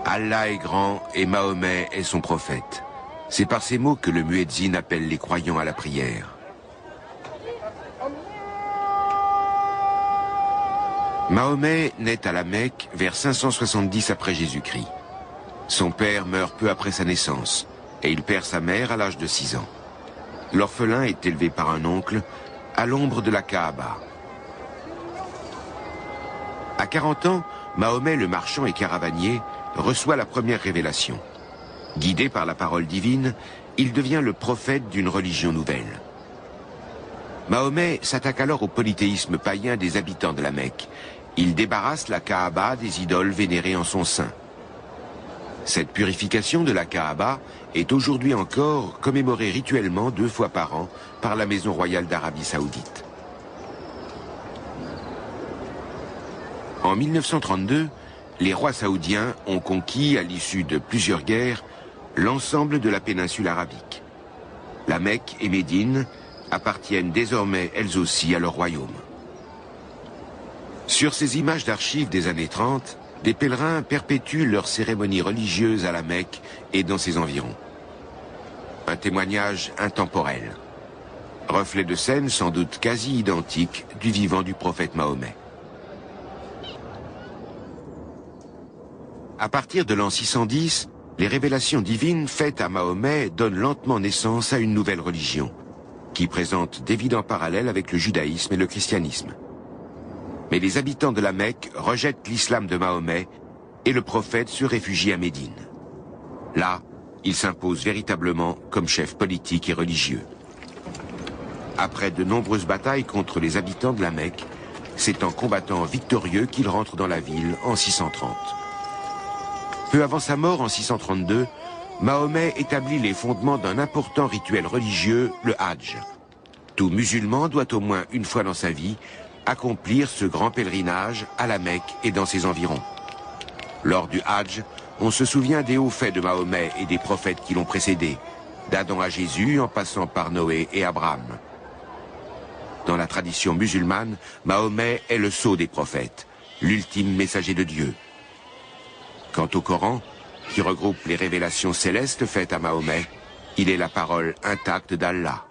Allah est grand et Mahomet est son prophète. C'est par ces mots que le muezzin appelle les croyants à la prière. Mahomet naît à la Mecque vers 570 après Jésus-Christ. Son père meurt peu après sa naissance et il perd sa mère à l'âge de 6 ans. L'orphelin est élevé par un oncle à l'ombre de la Kaaba. À 40 ans, Mahomet le marchand et caravanier reçoit la première révélation. Guidé par la parole divine, il devient le prophète d'une religion nouvelle. Mahomet s'attaque alors au polythéisme païen des habitants de la Mecque. Il débarrasse la Kaaba des idoles vénérées en son sein. Cette purification de la Kaaba est aujourd'hui encore commémorée rituellement 2 fois par an par la Maison royale d'Arabie Saoudite. En 1932, les rois saoudiens ont conquis, à l'issue de plusieurs guerres, l'ensemble de la péninsule arabique. La Mecque et Médine appartiennent désormais elles aussi à leur royaume. Sur ces images d'archives des années 30, des pèlerins perpétuent leurs cérémonies religieuses à la Mecque et dans ses environs. Un témoignage intemporel. Reflet de scène sans doute quasi identique du vivant du prophète Mahomet. À partir de l'an 610, les révélations divines faites à Mahomet donnent lentement naissance à une nouvelle religion, qui présente d'évidents parallèles avec le judaïsme et le christianisme. Mais les habitants de la Mecque rejettent l'islam de Mahomet et le prophète se réfugie à Médine. Là, il s'impose véritablement comme chef politique et religieux. Après de nombreuses batailles contre les habitants de la Mecque, c'est en combattant victorieux qu'il rentre dans la ville en 630. Peu avant sa mort en 632, Mahomet établit les fondements d'un important rituel religieux, le Hadj. Tout musulman doit au moins une fois dans sa vie accomplir ce grand pèlerinage à la Mecque et dans ses environs. Lors du Hadj, on se souvient des hauts faits de Mahomet et des prophètes qui l'ont précédé, d'Adam à Jésus en passant par Noé et Abraham. Dans la tradition musulmane, Mahomet est le sceau des prophètes, l'ultime messager de Dieu. Quant au Coran, qui regroupe les révélations célestes faites à Mahomet, il est la parole intacte d'Allah.